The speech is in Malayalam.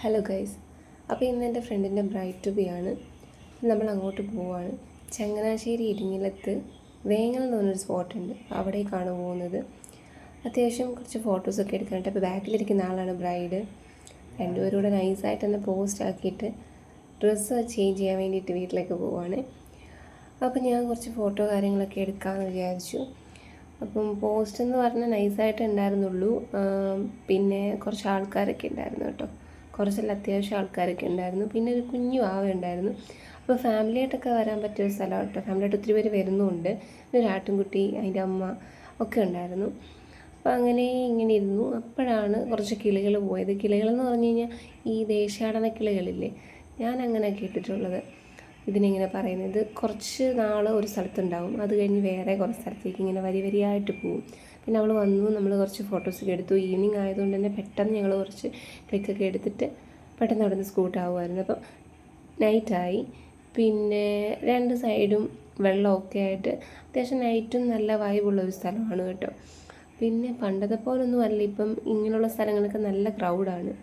ഹലോ ഗൈസ്, അപ്പോൾ ഇന്ന് എൻ്റെ ഫ്രണ്ടിൻ്റെ ബ്രൈഡ് ടു ബി ആണ്. നമ്മൾ അങ്ങോട്ട് പോവാണ്. ചങ്ങനാശ്ശേരി ഇരിങ്ങലത്ത് വേങ്ങൽ എന്ന് പറഞ്ഞൊരു സ്പോട്ടുണ്ട്, അവിടേക്കാണ് പോകുന്നത്. അത്യാവശ്യം കുറച്ച് ഫോട്ടോസൊക്കെ എടുക്കാനായിട്ട്. അപ്പോൾ ബാക്കിലിരിക്കുന്ന ആളാണ് ബ്രൈഡ്. രണ്ടുപേരും കൂടെ നൈസായിട്ട് തന്നെ പോസ്റ്റ് ആക്കിയിട്ട് ഡ്രസ്സ് ചേഞ്ച് ചെയ്യാൻ വേണ്ടിയിട്ട് വീട്ടിലേക്ക് പോവാണ്. അപ്പോൾ ഞാൻ കുറച്ച് ഫോട്ടോ കാര്യങ്ങളൊക്കെ എടുക്കാമെന്ന് വിചാരിച്ചു. അപ്പം പോസ്റ്റ് എന്ന് പറഞ്ഞാൽ നൈസായിട്ട് ഉണ്ടായിരുന്നുള്ളൂ. പിന്നെ കുറച്ച് ആൾക്കാരൊക്കെ ഉണ്ടായിരുന്നു കേട്ടോ. കുറച്ചെല്ലാം അത്യാവശ്യം ആൾക്കാരൊക്കെ ഉണ്ടായിരുന്നു. പിന്നെ ഒരു കുഞ്ഞു ആവ ഉണ്ടായിരുന്നു. അപ്പോൾ ഫാമിലിയായിട്ടൊക്കെ വരാൻ പറ്റിയൊരു സ്ഥലം കേട്ടോ. ഫാമിലിയായിട്ട് ഒത്തിരി പേര് വരുന്നുമുണ്ട്. ഒരു ആട്ടിൻകുട്ടി, അതിൻ്റെ അമ്മ ഒക്കെ ഉണ്ടായിരുന്നു. അപ്പോൾ അങ്ങനെ ഇങ്ങനെ ഇരുന്നു. അപ്പോഴാണ് കുറച്ച് കിളികൾ പോയത്. കിളികളെന്ന് പറഞ്ഞു കഴിഞ്ഞാൽ ഈ ദേശാടന കിളികളില്ലേ, ഞാൻ അങ്ങനെ കേട്ടിട്ടുള്ളത്. ഇതിനിങ്ങനെ പറയുന്നത് കുറച്ച് നാൾ ഒരു സ്ഥലത്തുണ്ടാവും, അത് കഴിഞ്ഞ് വേറെ കുറച്ച് സ്ഥലത്തേക്ക് ഇങ്ങനെ വരിയായിട്ട് പോവും. പിന്നെ അവൾ വന്നു, നമ്മൾ കുറച്ച് ഫോട്ടോസൊക്കെ എടുത്തു. ഈവനിങ് ആയതുകൊണ്ട് തന്നെ പെട്ടെന്ന് ഞങ്ങൾ കുറച്ച് ക്ലിക്കൊക്കെ എടുത്തിട്ട് പെട്ടെന്ന് അവിടെ നിന്ന് സ്കൂട്ടാവുമായിരുന്നു. അപ്പം നൈറ്റായി. പിന്നെ രണ്ട് സൈഡും വെള്ളമൊക്കെ ആയിട്ട് അത്യാവശ്യം നൈറ്റും നല്ല വൈബുള്ള ഒരു സ്ഥലമാണ് കേട്ടോ. പിന്നെ പണ്ടത്തെ പോലൊന്നും അല്ല, ഇപ്പം ഇങ്ങനെയുള്ള സ്ഥലങ്ങളൊക്കെ നല്ല ക്രൗഡാണ്.